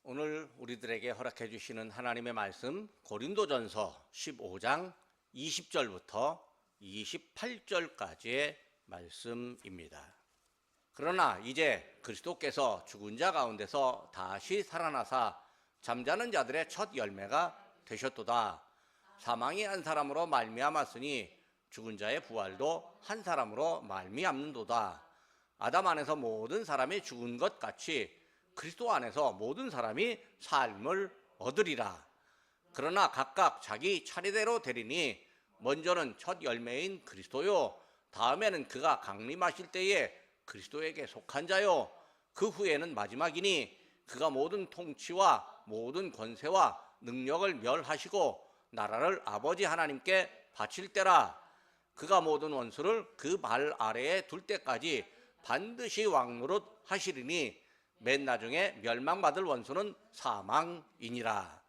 오늘 우리들에게 허락해 주시는 하나님의 말씀 고린도전서 15장 20절부터 28절까지의 말씀입니다. 그러나 이제 그리스도께서 죽은 자 가운데서 다시 살아나사 잠자는 자들의 첫 열매가 되셨도다. 사망이 한 사람으로 말미암았으니 죽은 자의 부활도 한 사람으로 말미암는도다. 아담 안에서 모든 사람이 죽은 것 같이 그리스도 안에서 모든 사람이 삶을 얻으리라. 그러나 각각 자기 차례대로 되리니 먼저는 첫 열매인 그리스도요, 다음에는 그가 강림하실 때에 그리스도에게 속한 자요, 그 후에는 마지막이니 그가 모든 통치와 모든 권세와 능력을 멸하시고 나라를 아버지 하나님께 바칠 때라. 그가 모든 원수를 그 발 아래에 둘 때까지 반드시 왕노릇 하시리니 맨 나중에 멸망받을 원수는 사망이니라.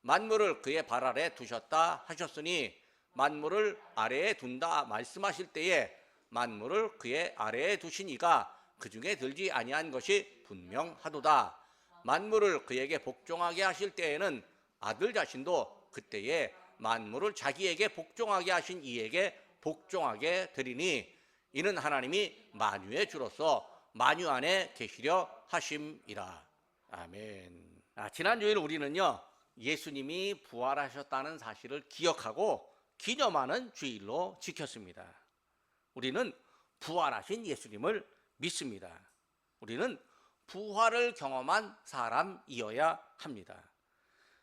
만물을 그의 발 아래에 두셨다 하셨으니 만물을 아래에 둔다 말씀하실 때에 만물을 그의 아래에 두신 이가 그 중에 들지 아니한 것이 분명하도다. 만물을 그에게 복종하게 하실 때에는 아들 자신도 그때에 만물을 자기에게 복종하게 하신 이에게 복종하게 되리니 이는 하나님이 만유의 주로서 만유 안에 계시려 하심이라. 아멘. 지난주일 우리는요, 예수님이 부활하셨다는 사실을 기억하고 기념하는 주일로 지켰습니다. 우리는 부활하신 예수님을 믿습니다. 우리는 부활을 경험한 사람이어야 합니다.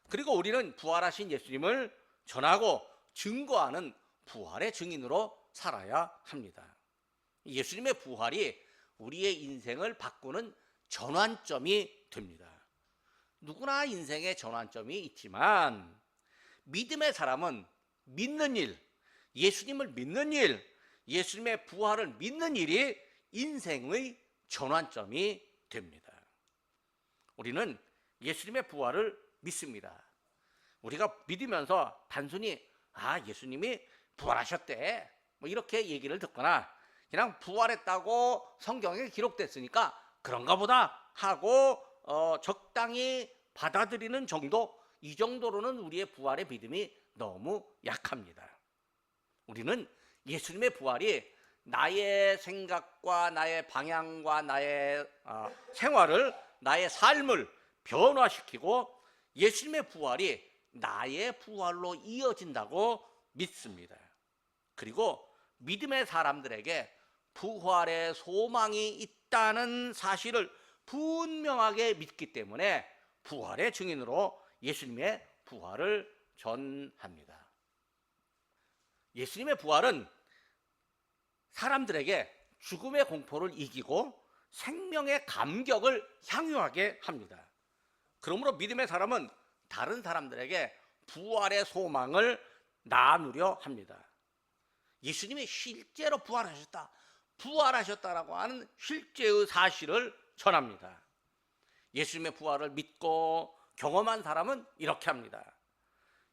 그리고 우리는 부활하신 예수님을 전하고 증거하는 부활의 증인으로 살아야 합니다. 예수님의 부활이 우리의 인생을 바꾸는 전환점이 됩니다. 누구나 인생에 전환점이 있지만 믿음의 사람은 믿는 일, 예수님을 믿는 일, 예수님의 부활을 믿는 일이 인생의 전환점이 됩니다. 우리는 예수님의 부활을 믿습니다. 우리가 믿으면서 단순히 예수님이 부활하셨대 뭐 이렇게 얘기를 듣거나 그냥 부활했다고 성경에 기록됐으니까 그런가 보다 하고 적당히 받아들이는 정도, 이 정도로는 우리의 부활의 믿음이 너무 약합니다. 우리는 예수님의 부활이 나의 생각과 나의 방향과 나의 생활을, 나의 삶을 변화시키고 예수님의 부활이 나의 부활로 이어진다고 믿습니다. 그리고 믿음의 사람들에게 부활의 소망이 있다는 사실을 분명하게 믿기 때문에 부활의 증인으로 예수님의 부활을 전합니다. 예수님의 부활은 사람들에게 죽음의 공포를 이기고 생명의 감격을 향유하게 합니다. 그러므로 믿음의 사람은 다른 사람들에게 부활의 소망을 나누려 합니다. 예수님이 실제로 부활하셨다라고 하는 실제의 사실을 전합니다. 예수님의 부활을 믿고 경험한 사람은 이렇게 합니다.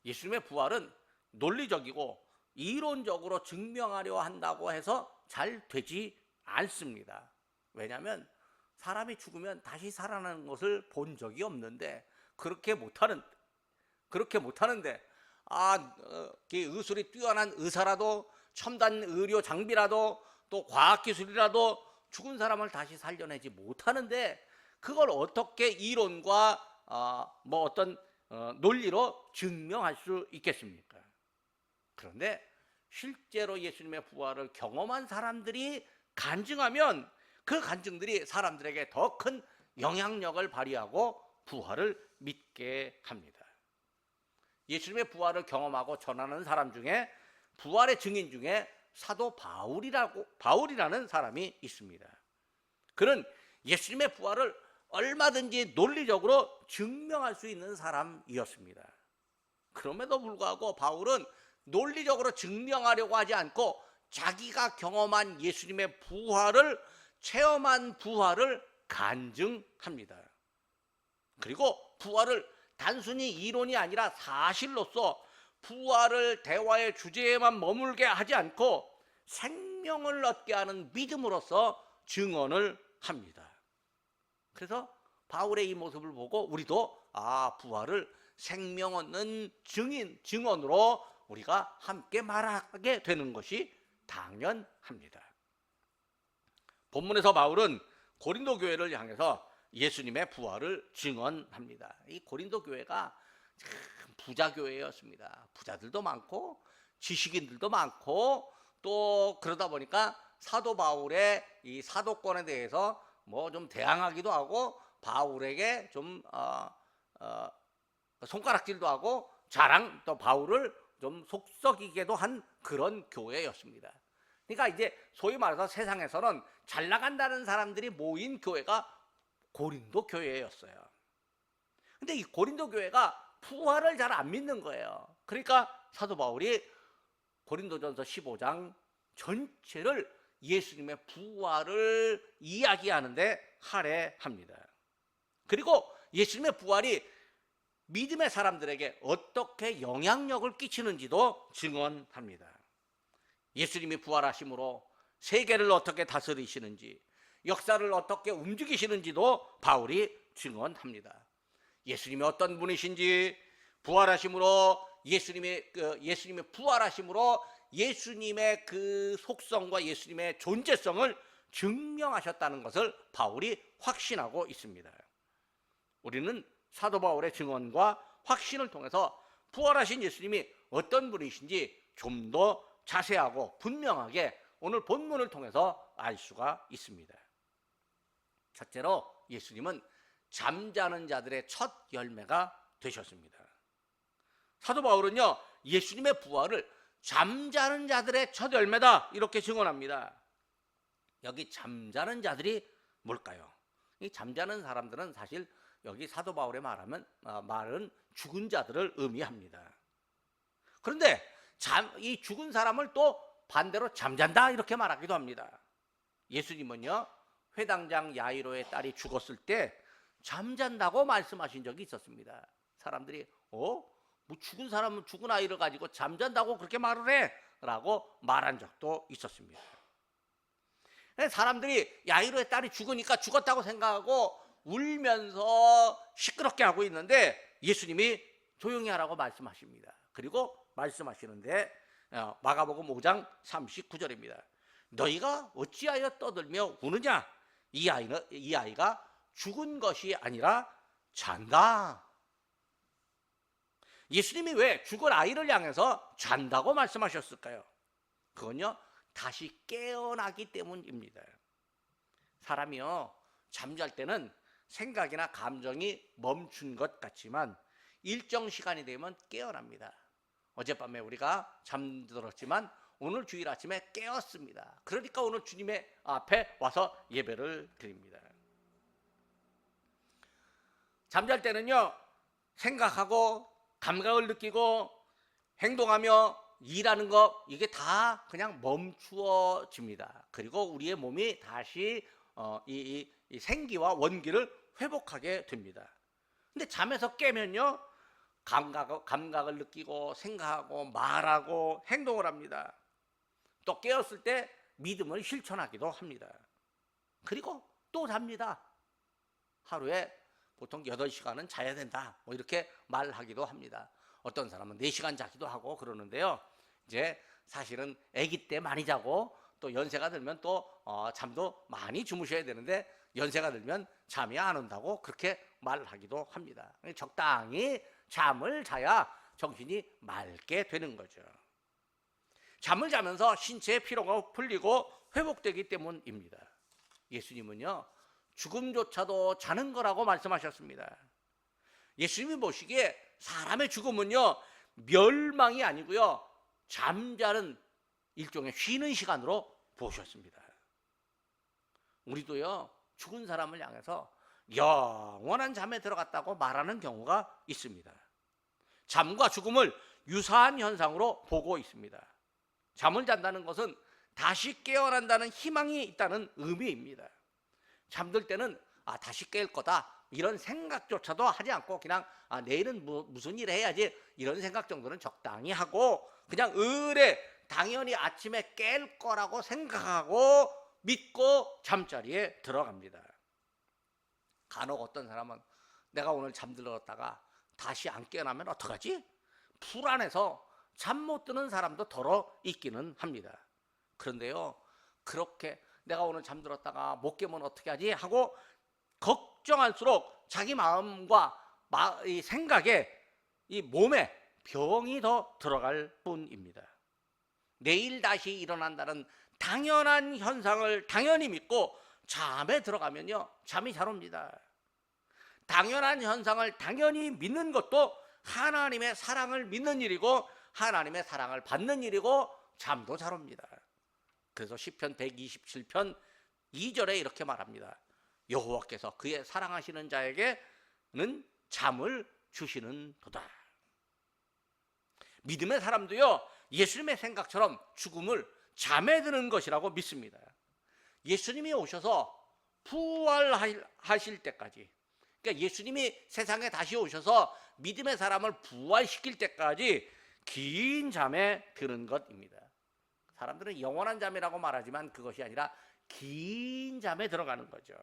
예수님의 부활은 논리적이고 이론적으로 증명하려 한다고 해서 잘 되지 않습니다. 왜냐하면 사람이 죽으면 다시 살아나는 것을 본 적이 없는데 그렇게 못하는데 의술이 뛰어난 의사라도 첨단 의료 장비라도 또 과학기술이라도 죽은 사람을 다시 살려내지 못하는데 그걸 어떻게 이론과 논리로 증명할 수 있겠습니까? 그런데 실제로 예수님의 부활을 경험한 사람들이 간증하면 그 간증들이 사람들에게 더 큰 영향력을 발휘하고 부활을 믿게 합니다. 예수님의 부활을 경험하고 전하는 사람 중에 부활의 증인 중에 사도 바울이라는 사람이 있습니다. 그는 예수님의 부활을 얼마든지 논리적으로 증명할 수 있는 사람이었습니다. 그럼에도 불구하고 바울은 논리적으로 증명하려고 하지 않고 자기가 경험한 예수님의 부활을, 체험한 부활을 간증합니다. 그리고 부활을 단순히 이론이 아니라 사실로서 부활을 대화의 주제에만 머물게 하지 않고 생명을 얻게 하는 믿음으로써 증언을 합니다. 그래서 바울의 이 모습을 보고 우리도 부활을 생명 얻는 증언으로 우리가 함께 말하게 되는 것이 당연합니다. 본문에서 바울은 고린도 교회를 향해서 예수님의 부활을 증언합니다. 이 고린도 교회가 참 부자 교회였습니다. 부자들도 많고 지식인들도 많고 또 그러다 보니까 사도 바울의 이 사도권에 대해서 뭐 좀 대항하기도 하고 바울에게 좀 손가락질도 하고 또 바울을 좀 속썩이게도 한 그런 교회였습니다. 그러니까 이제 소위 말해서 세상에서는 잘 나간다는 사람들이 모인 교회가 고린도 교회였어요. 근데 이 고린도 교회가 부활을 잘 안 믿는 거예요. 그러니까 사도 바울이 고린도전서 15장 전체를 예수님의 부활을 이야기하는데 할애합니다. 그리고 예수님의 부활이 믿음의 사람들에게 어떻게 영향력을 끼치는지도 증언합니다. 예수님이 부활하심으로 세계를 어떻게 다스리시는지, 역사를 어떻게 움직이시는지도 바울이 증언합니다. 예수님이 어떤 분이신지, 부활하심으로 예수님의 부활하심으로 예수님의 그 속성과 예수님의 존재성을 증명하셨다는 것을 바울이 확신하고 있습니다. 우리는 사도 바울의 증언과 확신을 통해서 부활하신 예수님이 어떤 분이신지 좀 더 자세하고 분명하게 오늘 본문을 통해서 알 수가 있습니다. 첫째로 예수님은 잠자는 자들의 첫 열매가 되셨습니다. 사도 바울은요, 예수님의 부활을 잠자는 자들의 첫 열매다 이렇게 증언합니다. 여기 잠자는 자들이 뭘까요? 이 잠자는 사람들은 사실 여기 사도 바울의 말은 죽은 자들을 의미합니다. 그런데 이 죽은 사람을 또 반대로 잠잔다 이렇게 말하기도 합니다. 예수님은요, 회당장 야이로의 딸이 죽었을 때 잠잔다고 말씀하신 적이 있었습니다. 사람들이 뭐 죽은 사람은 죽은 아이를 가지고 잠잔다고 그렇게 말을 해? 라고 말한 적도 있었습니다. 사람들이 야이로의 딸이 죽으니까 죽었다고 생각하고 울면서 시끄럽게 하고 있는데 예수님이 조용히 하라고 말씀하십니다. 그리고 말씀하시는데 마가복음 5장 39절입니다. 너희가 어찌하여 떠들며 우느냐? 이 아이가 죽은 것이 아니라 잔다. 예수님이 왜 죽은 아이를 향해서 잔다고 말씀하셨을까요? 그건요, 다시 깨어나기 때문입니다. 사람이요, 잠잘 때는 생각이나 감정이 멈춘 것 같지만 일정 시간이 되면 깨어납니다. 어젯밤에 우리가 잠들었지만 오늘 주일 아침에 깨었습니다. 그러니까 오늘 주님의 앞에 와서 예배를 드립니다. 잠잘 때는요, 생각하고 감각을 느끼고 행동하며 일하는 것, 이게 다 그냥 멈추어집니다. 그리고 우리의 몸이 다시 이 생기와 원기를 회복하게 됩니다. 근데 잠에서 깨면요, 감각을 느끼고 생각하고 말하고 행동을 합니다. 또 깨었을 때 믿음을 실천하기도 합니다. 그리고 또 잡니다. 하루에 보통 8시간은 자야 된다, 뭐 이렇게 말하기도 합니다. 어떤 사람은 4시간 자기도 하고 그러는데요, 이제 사실은 아기 때 많이 자고 또 연세가 들면 또 잠도 많이 주무셔야 되는데 연세가 들면 잠이 안 온다고 그렇게 말하기도 합니다. 적당히 잠을 자야 정신이 맑게 되는 거죠. 잠을 자면서 신체의 피로가 풀리고 회복되기 때문입니다. 예수님은요, 죽음조차도 자는 거라고 말씀하셨습니다. 예수님이 보시기에 사람의 죽음은요, 멸망이 아니고요, 잠자는 일종의 쉬는 시간으로 보셨습니다. 우리도요, 죽은 사람을 향해서 영원한 잠에 들어갔다고 말하는 경우가 있습니다. 잠과 죽음을 유사한 현상으로 보고 있습니다. 잠을 잔다는 것은 다시 깨어난다는 희망이 있다는 의미입니다. 잠들 때는 다시 깰 거다 이런 생각조차도 하지 않고 그냥 내일은 무슨 일 해야지 이런 생각 정도는 적당히 하고 그냥 당연히 아침에 깰 거라고 생각하고 믿고 잠자리에 들어갑니다. 간혹 어떤 사람은 내가 오늘 잠들었다가 다시 안 깨어나면 어떡하지? 불안해서 잠 못 드는 사람도 더러 있기는 합니다. 그런데요, 그렇게 내가 오늘 잠들었다가 못 깨면 어떻게 하지? 하고 걱정할수록 자기 마음과 이 생각에 이 몸에 병이 더 들어갈 뿐입니다. 내일 다시 일어난다는 당연한 현상을 당연히 믿고 잠에 들어가면요, 잠이 잘 옵니다. 당연한 현상을 당연히 믿는 것도 하나님의 사랑을 믿는 일이고 하나님의 사랑을 받는 일이고 잠도 잘 옵니다. 그래서 시편 127편 2절에 이렇게 말합니다. 여호와께서 그의 사랑하시는 자에게는 잠을 주시는도다. 믿음의 사람도요, 예수님의 생각처럼 죽음을 잠에 드는 것이라고 믿습니다. 예수님이 오셔서 부활하실 때까지, 그러니까 예수님이 세상에 다시 오셔서 믿음의 사람을 부활시킬 때까지 긴 잠에 드는 것입니다. 사람들은 영원한 잠이라고 말하지만 그것이 아니라 긴 잠에 들어가는 거죠.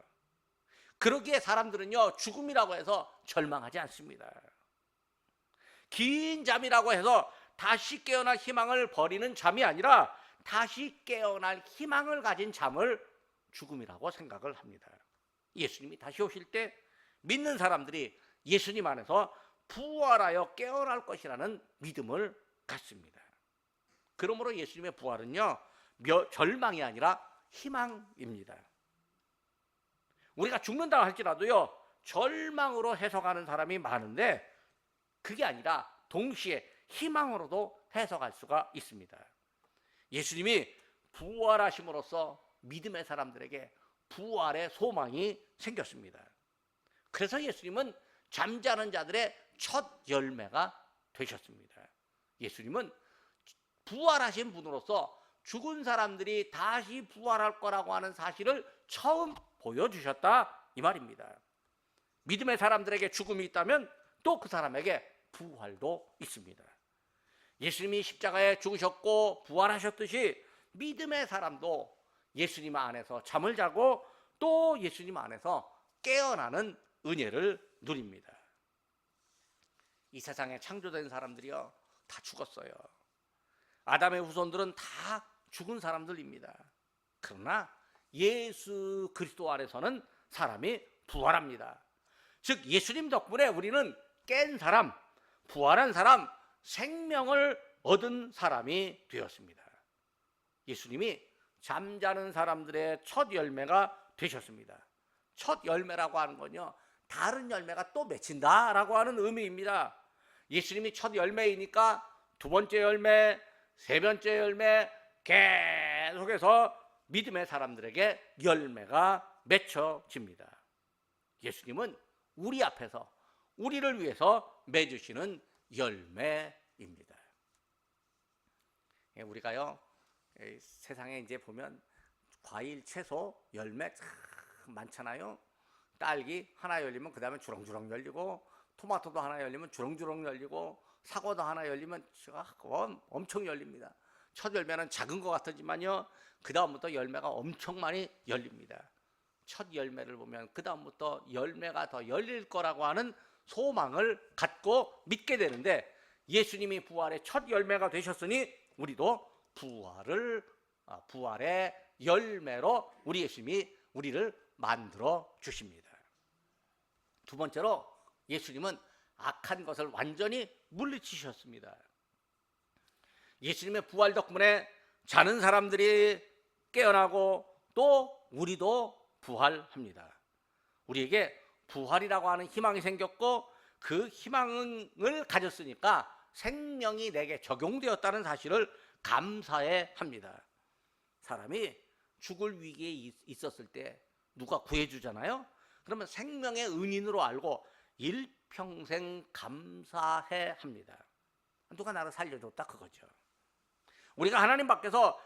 그러기에 사람들은요, 죽음이라고 해서 절망하지 않습니다. 긴 잠이라고 해서 다시 깨어날 희망을 버리는 잠이 아니라 다시 깨어날 희망을 가진 잠을 죽음이라고 생각을 합니다. 예수님이 다시 오실 때 믿는 사람들이 예수님 안에서 부활하여 깨어날 것이라는 믿음을 갖습니다. 그러므로 예수님의 부활은요, 절망이 아니라 희망입니다. 우리가 죽는다 할지라도요, 절망으로 해석하는 사람이 많은데 그게 아니라 동시에 희망으로도 해석할 수가 있습니다. 예수님이 부활하심으로써 믿음의 사람들에게 부활의 소망이 생겼습니다. 그래서 예수님은 잠자는 자들의 첫 열매가 되셨습니다. 예수님은 부활하신 분으로서 죽은 사람들이 다시 부활할 거라고 하는 사실을 처음 보여주셨다, 이 말입니다. 믿음의 사람들에게 죽음이 있다면 또 그 사람에게 부활도 있습니다. 예수님이 십자가에 죽으셨고 부활하셨듯이 믿음의 사람도 예수님 안에서 잠을 자고 또 예수님 안에서 깨어나는 은혜를 누립니다. 이 세상에 창조된 사람들이요, 다 죽었어요. 아담의 후손들은 다 죽은 사람들입니다. 그러나 예수 그리스도 안에서는 사람이 부활합니다. 즉 예수님 덕분에 우리는 깬 사람, 부활한 사람, 생명을 얻은 사람이 되었습니다. 예수님이 잠자는 사람들의 첫 열매가 되셨습니다. 첫 열매라고 하는 건요, 다른 열매가 또 맺힌다라고 하는 의미입니다. 예수님이 첫 열매이니까 두 번째 열매, 세 번째 열매 계속해서 믿음의 사람들에게 열매가 맺혀집니다. 예수님은 우리 앞에서 우리를 위해서 맺으시는 열매입니다. 우리가요, 세상에 이제 보면 과일, 채소, 열매 참 많잖아요. 딸기 하나 열리면 그 다음에 주렁주렁 열리고, 토마토도 하나 열리면 주렁주렁 열리고, 사과도 하나 열리면 엄청 열립니다. 첫 열매는 작은 것 같지만요, 그 다음부터 열매가 엄청 많이 열립니다. 첫 열매를 보면 그 다음부터 열매가 더 열릴 거라고 하는 소망을 갖고 믿게 되는데, 예수님이 부활의 첫 열매가 되셨으니 우리도 부활의 열매로 우리 예수님이 우리를 만들어 주십니다. 두 번째로 예수님은 악한 것을 완전히 물리치셨습니다. 예수님의 부활 덕분에 자는 사람들이 깨어나고 또 우리도 부활합니다. 우리에게 부활이라고 하는 희망이 생겼고 그 희망을 가졌으니까 생명이 내게 적용되었다는 사실을 감사해 합니다. 사람이 죽을 위기에 있었을 때 누가 구해주잖아요. 그러면 생명의 은인으로 알고 일평생 감사해 합니다. 누가 나를 살려줬다, 그거죠. 우리가 하나님 밖에서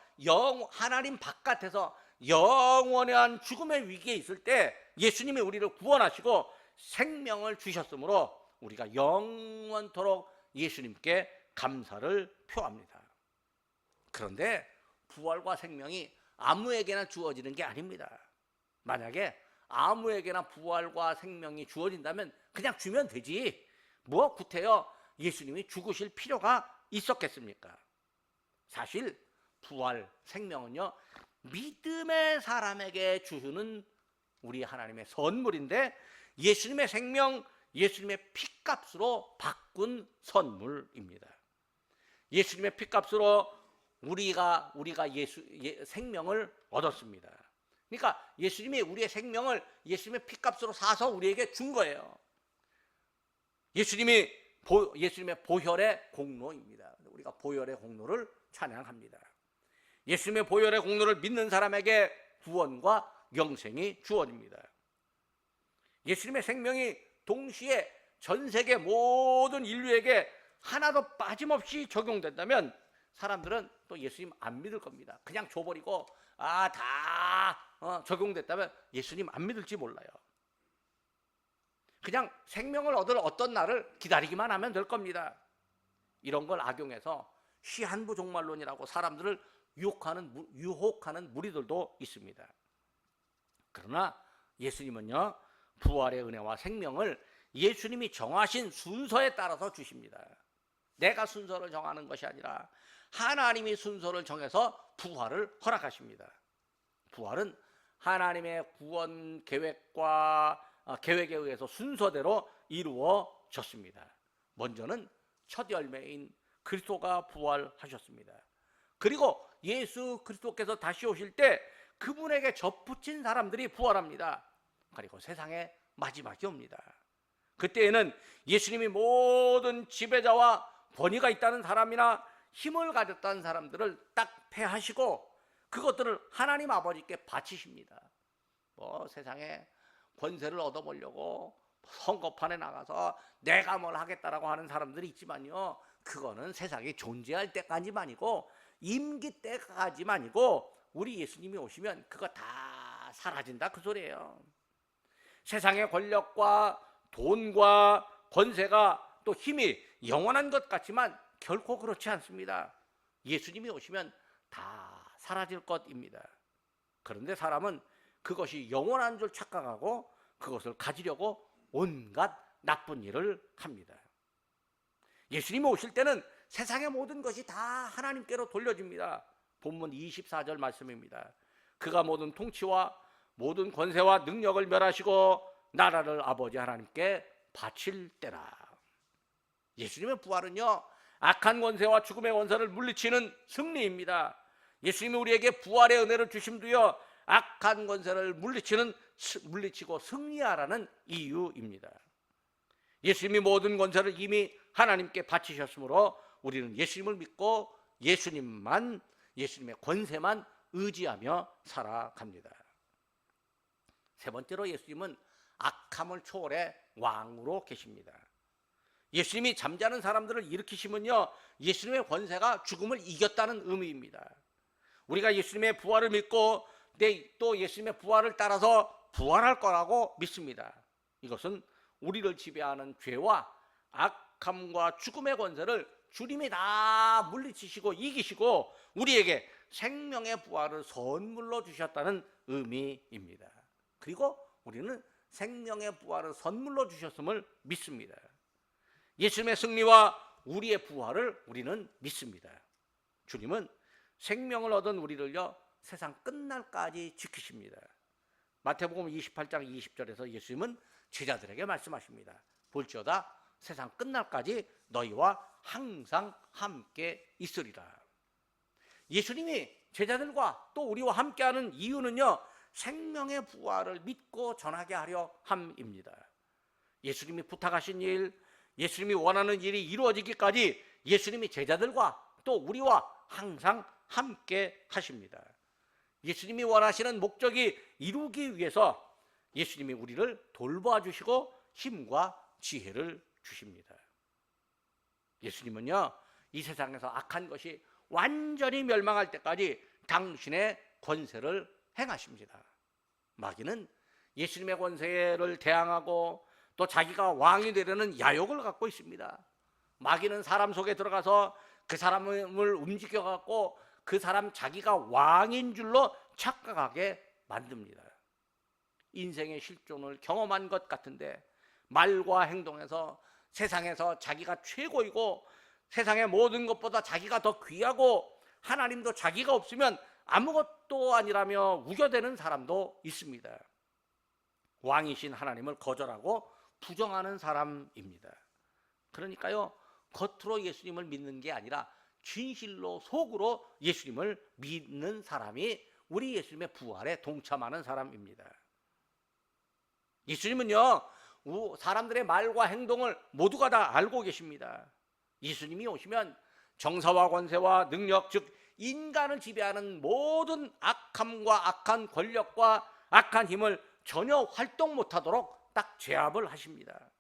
하나님 바깥에서 영원한 죽음의 위기에 있을 때 예수님이 우리를 구원하시고 생명을 주셨으므로 우리가 영원토록 예수님께 감사를 표합니다. 그런데 부활과 생명이 아무에게나 주어지는 게 아닙니다. 만약에 아무에게나 부활과 생명이 주어진다면 그냥 주면 되지. 뭐 구태여 예수님이 죽으실 필요가 있었겠습니까? 사실 부활, 생명은요, 믿음의 사람에게 주시는 우리 하나님의 선물인데, 예수님의 생명, 예수님의 피값으로 바꾼 선물입니다. 예수님의 피값으로 우리가 생명을 얻었습니다. 그러니까 예수님이 우리의 생명을 예수님의 피값으로 사서 우리에게 준 거예요. 예수님의 보혈의 공로입니다. 우리가 보혈의 공로를 찬양합니다. 예수님의 보혈의 공로를 믿는 사람에게 구원과 영생이 주어집니다. 예수님의 생명이 동시에 전 세계 모든 인류에게 하나도 빠짐없이 적용된다면 사람들은 또 예수님 안 믿을 겁니다. 그냥 줘버리고 다 적용됐다면 예수님 안 믿을지 몰라요. 그냥 생명을 얻을 어떤 날을 기다리기만 하면 될 겁니다. 이런 걸 악용해서 시한부 종말론이라고 사람들을 유혹하는 무리들도 있습니다. 그러나 예수님은요, 부활의 은혜와 생명을 예수님이 정하신 순서에 따라서 주십니다. 내가 순서를 정하는 것이 아니라 하나님이 순서를 정해서 부활을 허락하십니다. 부활은 하나님의 구원 계획에 의해서 순서대로 이루어졌습니다. 먼저는 첫 열매인 그리스도가 부활하셨습니다. 그리고 예수 그리스도께서 다시 오실 때 그분에게 접붙인 사람들이 부활합니다. 그리고 세상의 마지막이 옵니다. 그때에는 예수님이 모든 지배자와 권위가 있다는 사람이나 힘을 가졌다는 사람들을 딱 패하시고 그것들을 하나님 아버지께 바치십니다. 세상에 권세를 얻어보려고 선거판에 나가서 내가 뭘 하겠다라고 하는 사람들이 있지만요, 그거는 세상에 존재할 때까지만이고 임기 때까지만이고 우리 예수님이 오시면 그거 다 사라진다, 그 소리예요. 세상의 권력과 돈과 권세가 또 힘이 영원한 것 같지만 결코 그렇지 않습니다. 예수님이 오시면 다 사라질 것입니다. 그런데 사람은 그것이 영원한 줄 착각하고 그것을 가지려고 온갖 나쁜 일을 합니다. 예수님이 오실 때는 세상의 모든 것이 다 하나님께로 돌려집니다. 본문 24절 말씀입니다. 그가 모든 통치와 모든 권세와 능력을 멸하시고 나라를 아버지 하나님께 바칠 때라. 예수님의 부활은요, 악한 권세와 죽음의 권세를 물리치는 승리입니다. 예수님이 우리에게 부활의 은혜를 주심도요, 악한 권세를 물리치고 승리하라는 이유입니다. 예수님이 모든 권세를 이미 하나님께 바치셨으므로 우리는 예수님을 믿고 예수님의 권세만 의지하며 살아갑니다. 세 번째로 예수님은 악함을 초월해 왕으로 계십니다. 예수님이 잠자는 사람들을 일으키시면요, 예수님의 권세가 죽음을 이겼다는 의미입니다. 우리가 예수님의 부활을 믿고 또 예수님의 부활을 따라서 부활할 거라고 믿습니다. 이것은 우리를 지배하는 죄와 악함과 죽음의 권세를 주님이 다 물리치시고 이기시고 우리에게 생명의 부활을 선물로 주셨다는 의미입니다. 그리고 우리는 생명의 부활을 선물로 주셨음을 믿습니다. 예수님의 승리와 우리의 부활을 우리는 믿습니다. 주님은 생명을 얻은 우리를요, 세상 끝날까지 지키십니다. 마태복음 28장 20절에서 예수님은 제자들에게 말씀하십니다. 볼지어다 세상 끝날까지 너희와 항상 함께 있으리라. 예수님이 제자들과 또 우리와 함께하는 이유는요, 생명의 부활을 믿고 전하게 하려 함입니다. 예수님이 부탁하신 일, 예수님이 원하는 일이 이루어지기까지 예수님이 제자들과 또 우리와 항상 함께 하십니다. 예수님이 원하시는 목적이 이루기 위해서 예수님이 우리를 돌봐주시고 힘과 지혜를 주십니다. 예수님은요, 이 세상에서 악한 것이 완전히 멸망할 때까지 당신의 권세를 행하십니다. 마귀는 예수님의 권세를 대항하고 또 자기가 왕이 되려는 야욕을 갖고 있습니다. 마귀는 사람 속에 들어가서 그 사람을 움직여갖고 그 사람 자기가 왕인 줄로 착각하게 만듭니다. 인생의 실존을 경험한 것 같은데 말과 행동에서 세상에서 자기가 최고이고 세상의 모든 것보다 자기가 더 귀하고 하나님도 자기가 없으면 아무것도 아니라며 우겨대는 사람도 있습니다. 왕이신 하나님을 거절하고 부정하는 사람입니다. 그러니까요, 겉으로 예수님을 믿는 게 아니라 진실로 속으로 예수님을 믿는 사람이 우리 예수님의 부활에 동참하는 사람입니다. 예수님은요, 사람들의 말과 행동을 모두가 다 알고 계십니다. 예수님이 오시면 정사와 권세와 능력, 즉 인간을 지배하는 모든 악함과 악한 권력과 악한 힘을 전혀 활동 못하도록 딱 제압을 하십니다.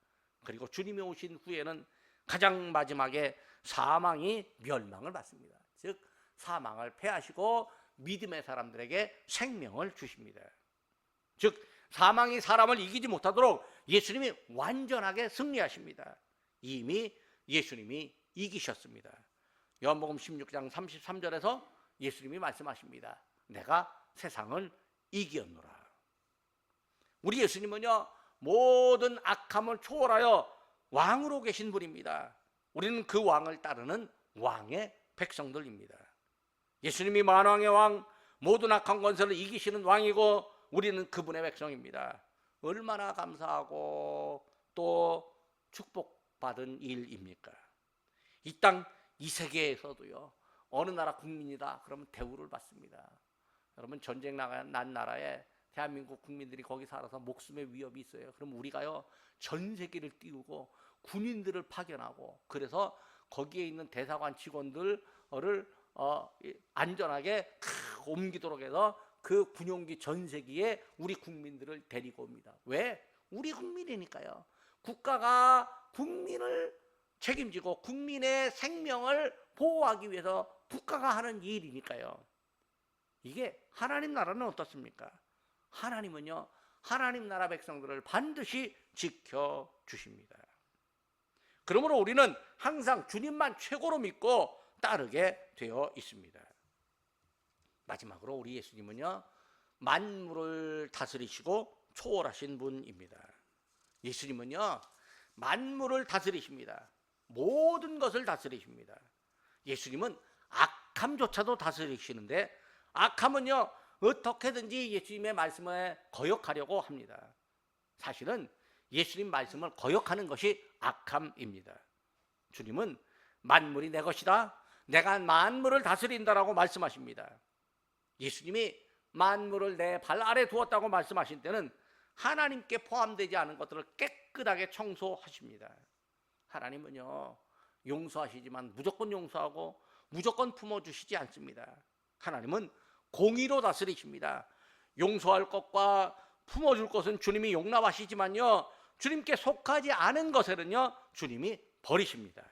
그리고 주님이 오신 후에는 가장 마지막에 사망이 멸망을 받습니다. 즉 사망을 패하시고 믿음의 사람들에게 생명을 주십니다. 즉 사망이 사람을 이기지 못하도록 예수님이 완전하게 승리하십니다. 이미 예수님이 이기셨습니다. 요한복음 16장 33절에서 예수님이 말씀하십니다. 내가 세상을 이기었노라. 우리 예수님은요, 모든 악함을 초월하여 왕으로 계신 분입니다. 우리는 그 왕을 따르는 왕의 백성들입니다. 예수님이 만왕의 왕, 모든 악한 권세를 이기시는 왕이고 우리는 그분의 백성입니다. 얼마나 감사하고 또 축복받은 일입니까? 이 땅, 이 세계에서도요, 어느 나라 국민이다 그러면 대우를 받습니다. 여러분, 전쟁 난 나라에 대한민국 국민들이 거기 살아서 목숨의 위협이 있어요. 그럼 우리가요, 전 세계를 띄우고 군인들을 파견하고 그래서 거기에 있는 대사관 직원들을 안전하게 옮기도록 해서 그 군용기 전세기에 우리 국민들을 데리고 옵니다. 왜? 우리 국민이니까요. 국가가 국민을 책임지고 국민의 생명을 보호하기 위해서 국가가 하는 일이니까요. 이게 하나님 나라는 어떻습니까? 하나님은요, 하나님 나라 백성들을 반드시 지켜주십니다. 그러므로 우리는 항상 주님만 최고로 믿고 따르게 되어 있습니다. 마지막으로 우리 예수님은요, 만물을 다스리시고 초월하신 분입니다. 예수님은요, 만물을 다스리십니다. 모든 것을 다스리십니다. 예수님은 악함조차도 다스리시는데 악함은요, 어떻게든지 예수님의 말씀에 거역하려고 합니다. 사실은 예수님 말씀을 거역하는 것이 악함입니다. 주님은 만물이 내 것이다, 내가 만물을 다스린다라고 말씀하십니다. 예수님이 만물을 내 발 아래 두었다고 말씀하신 때는 하나님께 포함되지 않은 것들을 깨끗하게 청소하십니다. 하나님은요, 용서하시지만 무조건 용서하고 무조건 품어주시지 않습니다. 하나님은 공의로 다스리십니다. 용서할 것과 품어줄 것은 주님이 용납하시지만요, 주님께 속하지 않은 것에는요, 주님이 버리십니다.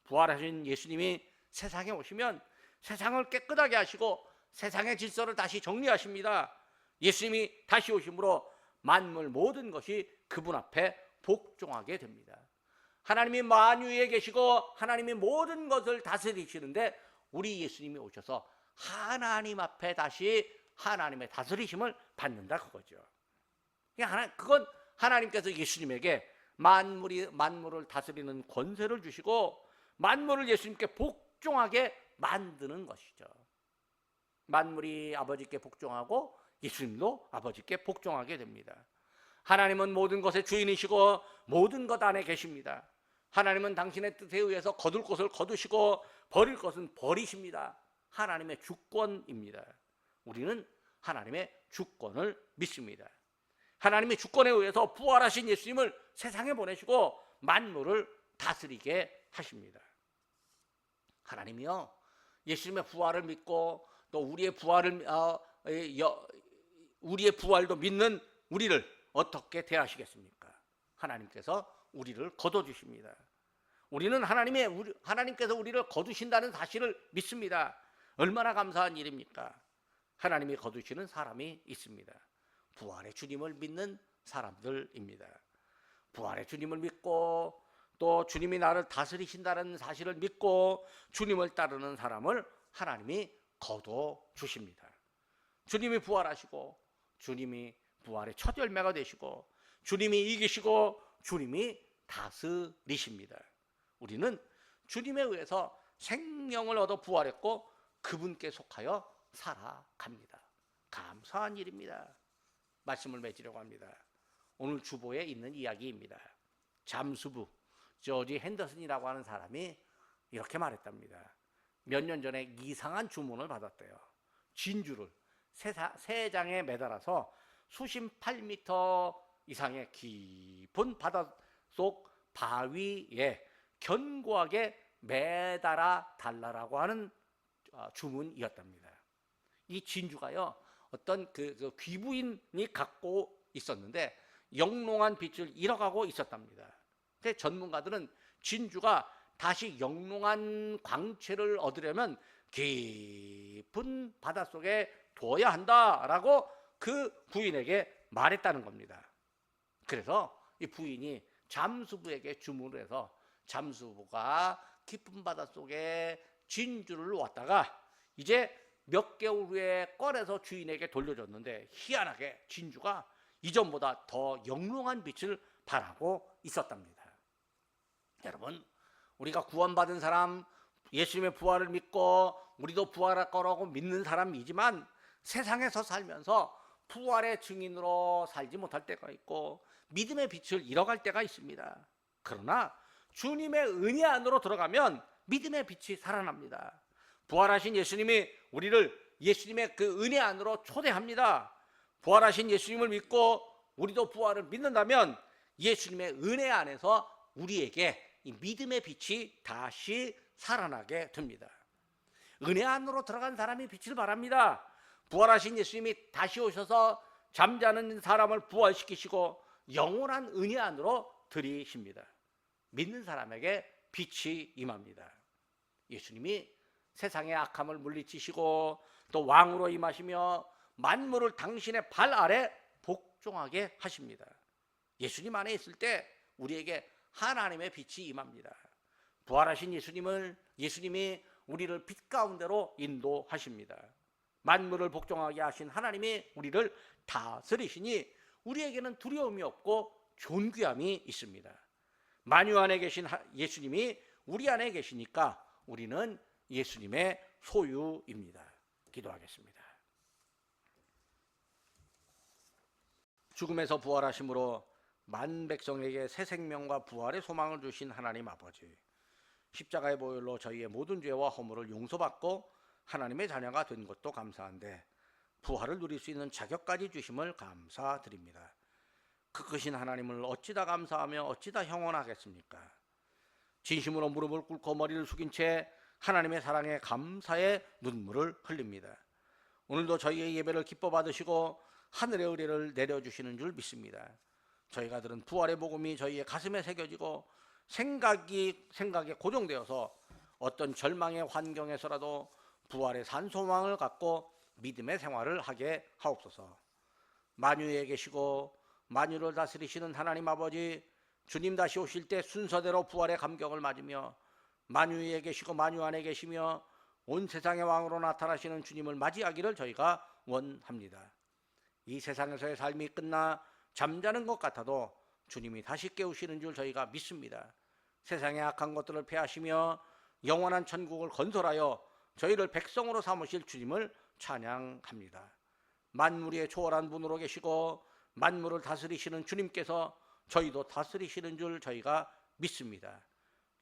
부활하신 예수님이 세상에 오시면 세상을 깨끗하게 하시고 세상의 질서를 다시 정리하십니다. 예수님이 다시 오심으로 만물 모든 것이 그분 앞에 복종하게 됩니다. 하나님이 만유에 계시고 하나님이 모든 것을 다스리시는데 우리 예수님이 오셔서 하나님 앞에 다시 하나님의 다스리심을 받는다 그거죠. 그건 하나님께서 예수님에게 만물을 다스리는 권세를 주시고 만물을 예수님께 복종하게 만드는 것이죠. 만물이 아버지께 복종하고 예수님도 아버지께 복종하게 됩니다. 하나님은 모든 것의 주인이시고 모든 것 안에 계십니다. 하나님은 당신의 뜻에 의해서 거둘 것을 거두시고 버릴 것은 버리십니다. 하나님의 주권입니다. 우리는 하나님의 주권을 믿습니다. 하나님의 주권에 의해서 부활하신 예수님을 세상에 보내시고 만물을 다스리게 하십니다. 하나님이요, 예수님의 부활을 믿고 또 우리의 부활도 믿는 우리를 어떻게 대하시겠습니까? 하나님께서 우리를 거둬주십니다. 우리는 하나님께서 우리를 거두신다는 사실을 믿습니다. 얼마나 감사한 일입니까? 하나님이 거두시는 사람이 있습니다. 부활의 주님을 믿는 사람들입니다. 부활의 주님을 믿고 또 주님이 나를 다스리신다는 사실을 믿고 주님을 따르는 사람을 하나님이 거둬 주십니다. 주님이 부활하시고 주님이 부활의 첫 열매가 되시고 주님이 이기시고 주님이 다스리십니다. 우리는 주님에 의해서 생명을 얻어 부활했고 그분께 속하여 살아갑니다. 감사한 일입니다. 말씀을 맺으려고 합니다. 오늘 주보에 있는 이야기입니다. 잠수부 조지 핸더슨이라고 하는 사람이 이렇게 말했답니다. 몇 년 전에 이상한 주문을 받았대요. 진주를 세 장에 매달아서 수심 8m 이상의 깊은 바닷속 바위에 견고하게 매달아 달라고 하는 주문이었답니다. 이 진주가요, 어떤 그 귀부인이 갖고 있었는데 영롱한 빛을 잃어가고 있었답니다. 근데 전문가들은 진주가 다시 영롱한 광채를 얻으려면 깊은 바닷속에 둬야 한다라고 그 부인에게 말했다는 겁니다. 그래서 이 부인이 잠수부에게 주문을 해서 잠수부가 깊은 바닷속에 진주를 놓았다가 이제 몇 개월 후에 꺼내서 주인에게 돌려줬는데 희한하게 진주가 이전보다 더 영롱한 빛을 발하고 있었답니다. 여러분, 우리가 구원받은 사람, 예수님의 부활을 믿고 우리도 부활할 거라고 믿는 사람이지만 세상에서 살면서 부활의 증인으로 살지 못할 때가 있고 믿음의 빛을 잃어갈 때가 있습니다. 그러나 주님의 은혜 안으로 들어가면 믿음의 빛이 살아납니다. 부활하신 예수님이 우리를 예수님의 그 은혜 안으로 초대합니다. 부활하신 예수님을 믿고 우리도 부활을 믿는다면 예수님의 은혜 안에서 우리에게 이 믿음의 빛이 다시 살아나게 됩니다. 은혜 안으로 들어간 사람이 빛을 발합니다. 부활하신 예수님이 다시 오셔서 잠자는 사람을 부활시키시고 영원한 은혜 안으로 들이십니다. 믿는 사람에게 빛이 임합니다. 예수님이 세상의 악함을 물리치시고 또 왕으로 임하시며 만물을 당신의 발 아래 복종하게 하십니다. 예수님 안에 있을 때 우리에게 하나님의 빛이 임합니다. 부활하신 예수님이 우리를 빛 가운데로 인도하십니다. 만물을 복종하게 하신 하나님이 우리를 다스리시니 우리에게는 두려움이 없고 존귀함이 있습니다. 만유 안에 계신 예수님이 우리 안에 계시니까 우리는 예수님의 소유입니다. 기도하겠습니다. 죽음에서 부활하심으로 만 백성에게 새 생명과 부활의 소망을 주신 하나님 아버지, 십자가의 보혈로 저희의 모든 죄와 허물을 용서받고 하나님의 자녀가 된 것도 감사한데 부활을 누릴 수 있는 자격까지 주심을 감사드립니다. 그 크신 하나님을 어찌다 감사하며 어찌다 형언하겠습니까? 진심으로 무릎을 꿇고 머리를 숙인 채 하나님의 사랑에 감사의 눈물을 흘립니다. 오늘도 저희의 예배를 기뻐 받으시고 하늘의 의뢰를 내려주시는 줄 믿습니다. 저희가 들은 부활의 복음이 저희의 가슴에 새겨지고 생각에 고정되어서 어떤 절망의 환경에서라도 부활의 산소망을 갖고 믿음의 생활을 하게 하옵소서. 만유에 계시고 만유를 다스리시는 하나님 아버지, 주님 다시 오실 때 순서대로 부활의 감격을 맞으며 만유에 계시고 만유 안에 계시며 온 세상의 왕으로 나타나시는 주님을 맞이하기를 저희가 원합니다. 이 세상에서의 삶이 끝나 잠자는 것 같아도 주님이 다시 깨우시는 줄 저희가 믿습니다. 세상의 악한 것들을 패하시며 영원한 천국을 건설하여 저희를 백성으로 삼으실 주님을 찬양합니다. 만물의 초월한 분으로 계시고 만물을 다스리시는 주님께서 저희도 다스리시는 줄 저희가 믿습니다.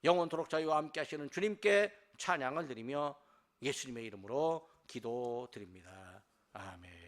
영원토록 저희와 함께 하시는 주님께 찬양을 드리며 예수님의 이름으로 기도드립니다. 아멘.